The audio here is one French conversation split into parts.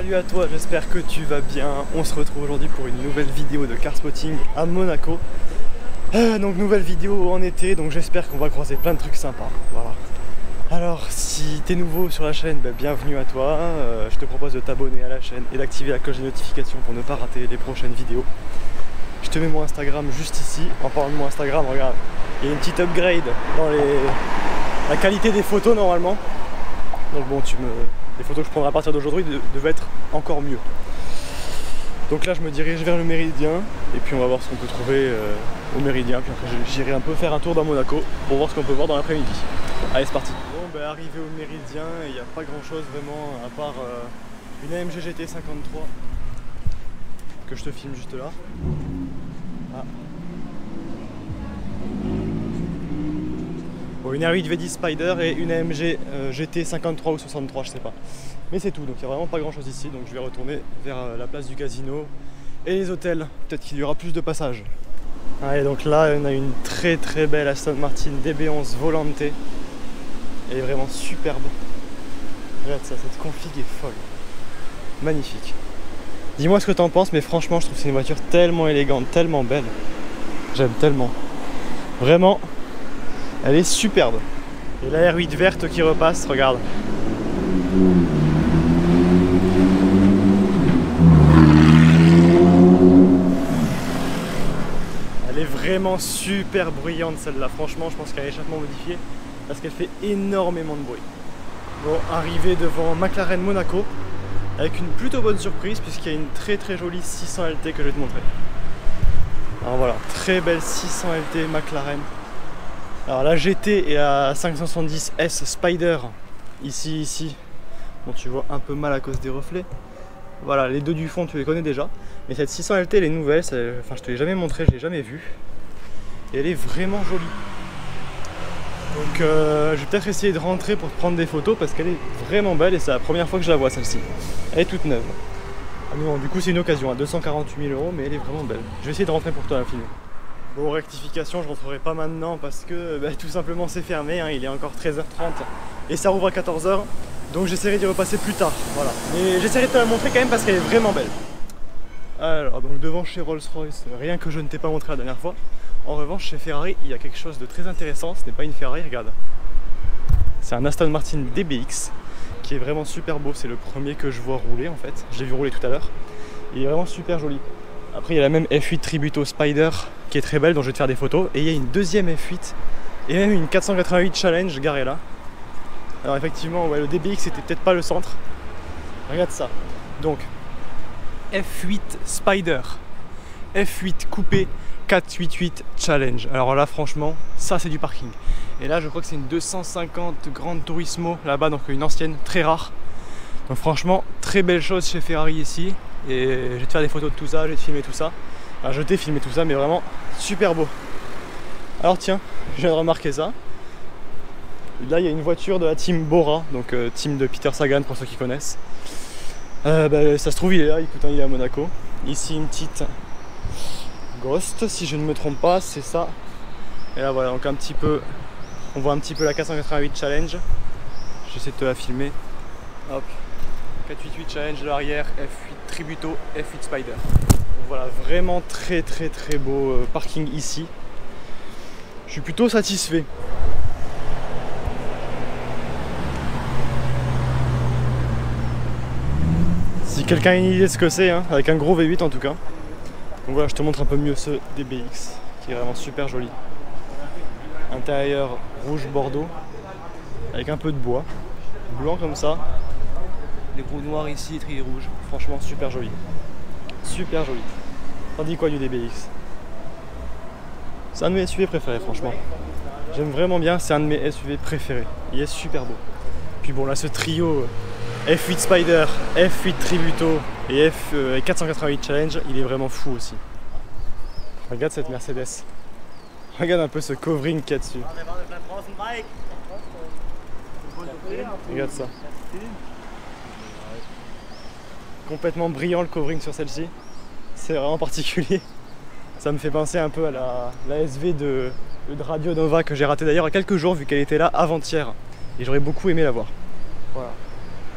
Salut à toi, j'espère que tu vas bien. On se retrouve aujourd'hui pour une nouvelle vidéo de car spotting à Monaco. Donc nouvelle vidéo en été, donc j'espère qu'on va croiser plein de trucs sympas. Voilà. Alors si t'es nouveau sur la chaîne, bienvenue à toi. Je te propose de t'abonner à la chaîne et d'activer la cloche de notification pour ne pas rater les prochaines vidéos. Je te mets mon Instagram juste ici. En parlant de mon Instagram, regarde, il y a une petite upgrade dans la qualité des photos normalement. Donc bon, les photos que je prendrai à partir d'aujourd'hui devaient être encore mieux. Donc là je me dirige vers le Méridien et puis on va voir ce qu'on peut trouver au Méridien. Puis après j'irai un peu faire un tour dans Monaco pour voir ce qu'on peut voir dans l'après-midi. Allez, c'est parti. Bon, arrivé au Méridien, il n'y a pas grand chose vraiment à part une AMG GT 53 que je te filme juste là. Ah. Bon, une R8 V10 Spider et une AMG GT 53 ou 63, je sais pas. Mais c'est tout, donc il n'y a vraiment pas grand chose ici. Donc je vais retourner vers la place du casino et les hôtels. Peut-être qu'il y aura plus de passages. Allez, donc là on a une très belle Aston Martin DB11 Volante. Elle est vraiment superbe. Regarde ça, cette config est folle. Magnifique. Dis-moi ce que t'en penses, mais franchement je trouve que c'est une voiture tellement élégante, tellement belle. J'aime tellement. Vraiment, elle est superbe. Et la R8 verte qui repasse, regarde. Elle est vraiment super bruyante celle-là. Franchement, je pense qu'elle a l'échappement modifié parce qu'elle fait énormément de bruit. Bon, arrivé devant McLaren Monaco avec une plutôt bonne surprise puisqu'il y a une très jolie 600 LT que je vais te montrer. Alors voilà, très belle 600 LT McLaren. Alors la GT est à 570S Spider, ici. Bon, tu vois un peu mal à cause des reflets. Voilà, les deux du fond tu les connais déjà. Mais cette 600 LT elle est nouvelle, enfin je te l'ai jamais montré, je l'ai jamais vue. Et elle est vraiment jolie. Donc je vais peut-être essayer de rentrer pour te prendre des photos parce qu'elle est vraiment belle et c'est la première fois que je la vois celle-ci. Elle est toute neuve. Ah non, du coup c'est une occasion à 248 000 €, mais elle est vraiment belle. Je vais essayer de rentrer pour toi la filmer. Bon, rectification, je rentrerai pas maintenant parce que tout simplement c'est fermé, hein, il est encore 13h30 et ça rouvre à 14h. Donc j'essaierai d'y repasser plus tard, voilà. Mais j'essaierai de te la montrer quand même parce qu'elle est vraiment belle. Alors donc devant chez Rolls-Royce, rien que je ne t'ai pas montré la dernière fois. En revanche chez Ferrari, il y a quelque chose de très intéressant, ce n'est pas une Ferrari, regarde. C'est un Aston Martin DBX qui est vraiment super beau, c'est le premier que je vois rouler en fait. Je l'ai vu rouler tout à l'heure. Il est vraiment super joli. Après il y a la même F8 Tributo Spider qui est très belle dont je vais te faire des photos. Et il y a une deuxième F8 et même une 488 Challenge garée là. Alors effectivement ouais, le DBX c'était peut-être pas le centre. Regarde ça. Donc F8 Spider, F8 coupé 488 Challenge. Alors là franchement ça c'est du parking. Et là je crois que c'est une 250 Grande Turismo là-bas, donc une ancienne très rare. Donc franchement très belle chose chez Ferrari ici. Et je vais te faire des photos de tout ça, je vais te filmer tout ça. Enfin, je t'ai filmé tout ça mais vraiment super beau. Alors tiens, je viens de remarquer ça. Là il y a une voiture de la team Bora, donc team de Peter Sagan pour ceux qui connaissent. Ça se trouve il est là, écoute, il est à Monaco. Ici une petite Ghost, si je ne me trompe pas, c'est ça. Et là voilà, donc un petit peu, on voit un petit peu la 488 Challenge. J'essaie de te la filmer. Hop, 488 Challenge de l'arrière, F8 Tributo, F8 Spider. Donc voilà, vraiment très beau parking ici. Je suis plutôt satisfait. Si quelqu'un a une idée de ce que c'est, hein, avec un gros V8 en tout cas. Donc voilà, je te montre un peu mieux ce DBX qui est vraiment super joli. Intérieur rouge bordeaux avec un peu de bois, blanc comme ça. Les roues noires ici, triés rouges. Franchement super joli. Super joli. T'en dis quoi du DBX? C'est un de mes SUV préférés franchement. J'aime vraiment bien, c'est un de mes SUV préférés. Il est super beau. Puis bon là ce trio F8 Spider, F8 Tributo et 488 Challenge, il est vraiment fou aussi. Regarde cette Mercedes. Regarde un peu ce covering qu'il y a dessus. Regarde ça. Complètement brillant le covering sur celle-ci. C'est vraiment particulier. Ça me fait penser un peu à la SV de Radio Nova que j'ai raté d'ailleurs il y a quelques jours vu qu'elle était là avant-hier. Et j'aurais beaucoup aimé la voir. Voilà.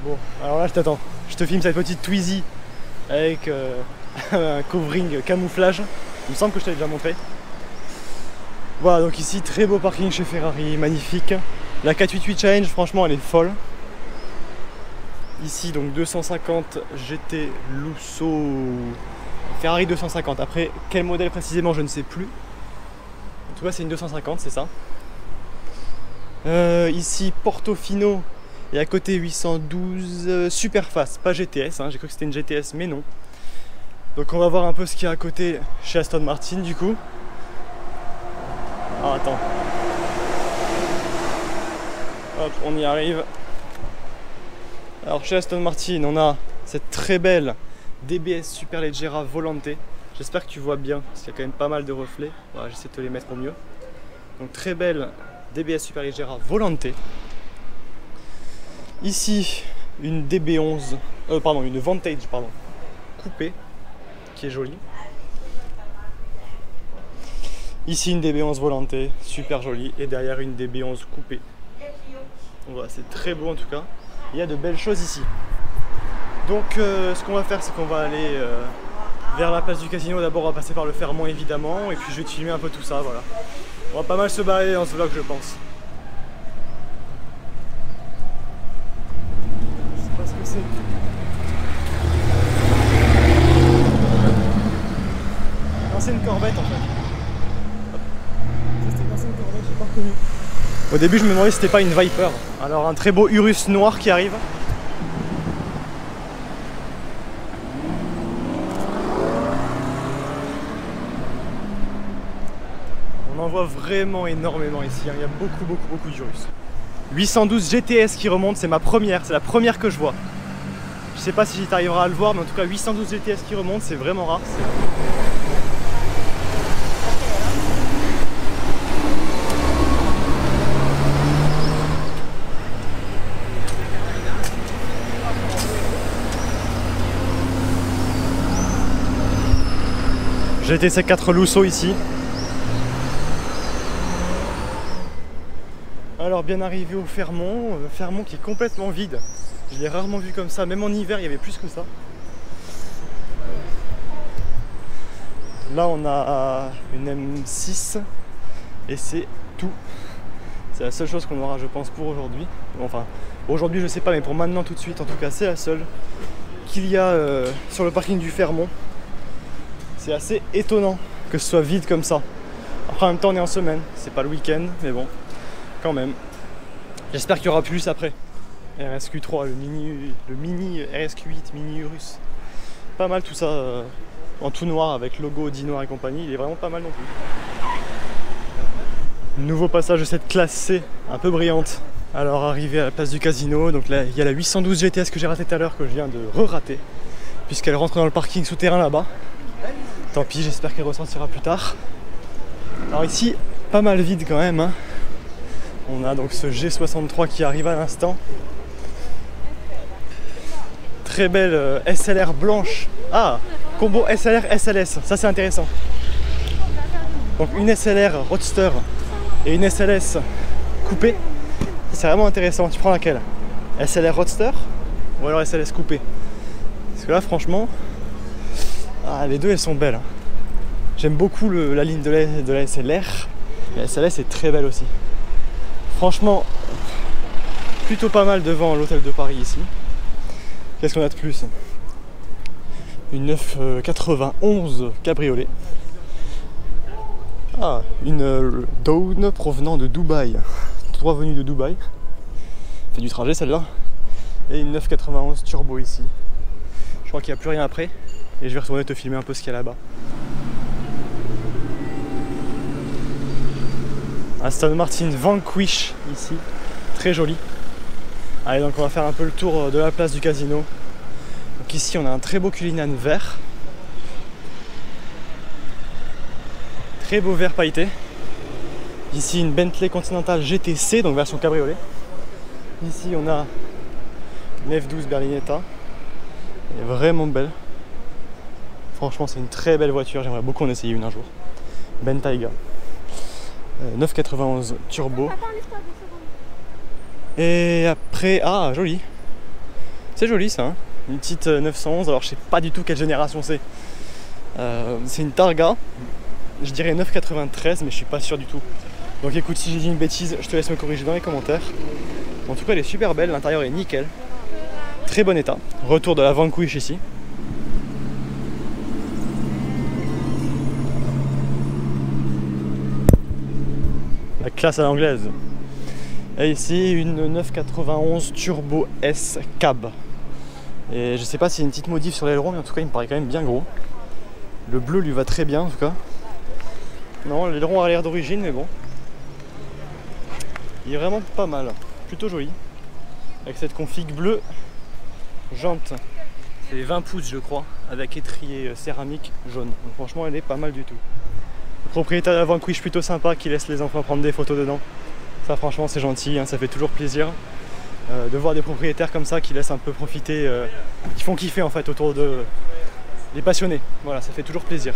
Bon, alors là je t'attends. Je te filme cette petite Twizy avec un covering camouflage. Il me semble que je t'avais déjà montré. Voilà, donc ici, très beau parking chez Ferrari, magnifique. La 488 Challenge, franchement, elle est folle. Ici, donc 250 GT Lusso Ferrari 250. Après, quel modèle précisément, je ne sais plus. En tout cas, c'est une 250, c'est ça. Ici, Portofino. Et à côté, 812 Superfast, pas GTS. Hein. J'ai cru que c'était une GTS, mais non. Donc, on va voir un peu ce qu'il y a à côté chez Aston Martin, du coup. Ah, attends. Hop, on y arrive. Alors, chez Aston Martin, on a cette très belle DBS Superleggera Volante. J'espère que tu vois bien, parce qu'il y a quand même pas mal de reflets. Voilà, j'essaie de te les mettre au mieux. Donc, très belle DBS Superleggera Volante. Ici, une DB11, une Vantage, coupée, qui est jolie. Ici, une DB11 Volante, super jolie. Et derrière, une DB11 coupée. Voilà, c'est très beau en tout cas. Il y a de belles choses ici. Donc, ce qu'on va faire, c'est qu'on va aller vers la place du casino. D'abord, on va passer par le Fairmont, évidemment. Et puis, je vais te filmer un peu tout ça, voilà. On va pas mal se balader dans ce vlog, je pense. C'est une Corvette en fait. C'était une ancienne Corvette, j'ai pas reconnu. Au début je me demandais si c'était pas une Viper. Alors un très beau Urus noir qui arrive. On en voit vraiment énormément ici, hein. Il y a beaucoup d'Urus. 812 GTS qui remonte, c'est ma première, c'est la première que je vois. Je sais pas si t'arriveras à le voir, mais en tout cas 812 GTS qui remonte, c'est vraiment rare. GTC 4 Lusso ici. Alors bien arrivé au Fairmont, Fairmont qui est complètement vide. Je l'ai rarement vu comme ça, même en hiver il y avait plus que ça. Là on a une M6 et c'est tout. C'est la seule chose qu'on aura je pense pour aujourd'hui. Enfin aujourd'hui je sais pas, mais pour maintenant tout de suite en tout cas c'est la seule qu'il y a sur le parking du Fairmont. C'est assez étonnant que ce soit vide comme ça. Après en même temps on est en semaine, c'est pas le week-end mais bon quand même. J'espère qu'il y aura plus après. RSQ3, le mini RSQ8, mini Urus. Pas mal tout ça en tout noir avec logo Audi noir et compagnie. Il est vraiment pas mal non plus. Nouveau passage de cette classe C un peu brillante. Alors arrivé à la place du casino, donc là il y a la 812 GTS que j'ai ratée tout à l'heure, que je viens de re-rater, puisqu'elle rentre dans le parking souterrain là-bas. Tant pis, j'espère qu'elle ressortira plus tard. Alors ici, pas mal vide quand même, hein. On a donc ce G63 qui arrive à l'instant. Très belle SLR blanche. Ah, combo SLR SLS, ça c'est intéressant. Donc une SLR Roadster et une SLS coupée. C'est vraiment intéressant. Tu prends laquelle? SLR Roadster ou alors SLS coupée? Parce que là franchement, les deux elles sont belles. Hein. J'aime beaucoup la ligne de la SLR. Et la SLS est très belle aussi. Franchement, plutôt pas mal devant l'hôtel de Paris ici. Qu'est-ce qu'on a de plus? Une 991 cabriolet. Ah, une Dawn provenant de Dubaï. Trois venues de Dubaï. Fait du trajet celle-là. Et une 991 turbo ici. Je crois qu'il n'y a plus rien après. Et je vais retourner te filmer un peu ce qu'il y a là-bas. Aston Martin Vanquish ici. Très joli. Allez, donc on va faire un peu le tour de la place du casino. Donc ici on a un très beau Cullinan vert. Très beau vert pailleté. Ici une Bentley Continental GTC, donc version cabriolet. Ici on a une F12 Berlinetta. Elle est vraiment belle. Franchement c'est une très belle voiture, j'aimerais beaucoup en essayer une un jour. Bentayga. 991 turbo. Et après, joli. C'est joli ça. Hein. une petite 911, alors je sais pas du tout quelle génération c'est. C'est une Targa, je dirais 993 mais je suis pas sûr du tout. Donc écoute, si j'ai dit une bêtise, je te laisse me corriger dans les commentaires. En tout cas elle est super belle, l'intérieur est nickel. Très bon état. Retour de la Vanquish ici. La classe à l'anglaise. Et ici une 991 Turbo S Cab. Et je sais pas s'il y a une petite modif sur l'aileron, mais en tout cas il me paraît quand même bien gros. Le bleu lui va très bien en tout cas. Non, l'aileron a l'air d'origine, mais bon. Il est vraiment pas mal. Plutôt joli. Avec cette config bleue. Jante. C'est les 20 pouces je crois, avec étrier céramique jaune. Donc franchement elle est pas mal du tout. Le propriétaire de la Vanquish plutôt sympa qui laisse les enfants prendre des photos dedans. Ça franchement c'est gentil, hein, ça fait toujours plaisir de voir des propriétaires comme ça qui laissent un peu profiter, qui font kiffer en fait autour de des passionnés. Voilà, ça fait toujours plaisir.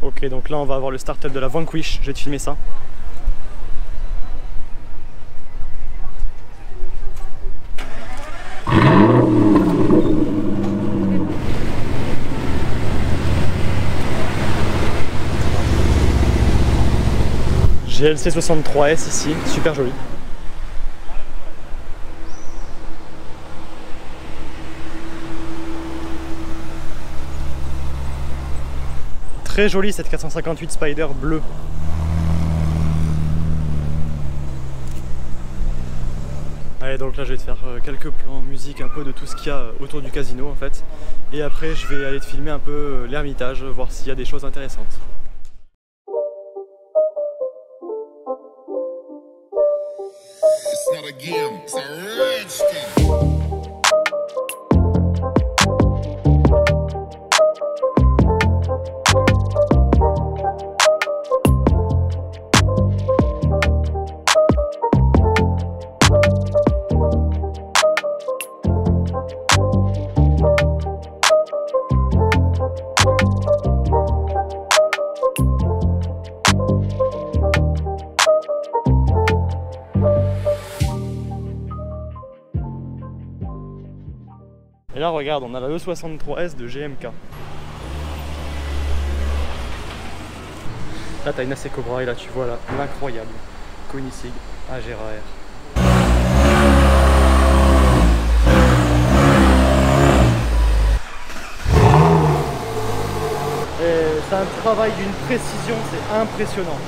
Ok, donc là on va avoir le start-up de la Vanquish, je vais te filmer ça. GLC 63S ici, super joli. Très jolie cette 458 Spider bleue. Allez, donc là je vais te faire quelques plans musique, un peu de tout ce qu'il y a autour du casino en fait. Et après je vais aller te filmer un peu l'Ermitage, voir s'il y a des choses intéressantes. Not a game, it's a rich thing. Et là regarde, on a la E63S de GMK. Là t'as une AC Cobra et là tu vois là l'incroyable Koenigsegg Agera-R. Et c'est un travail d'une précision, c'est impressionnant.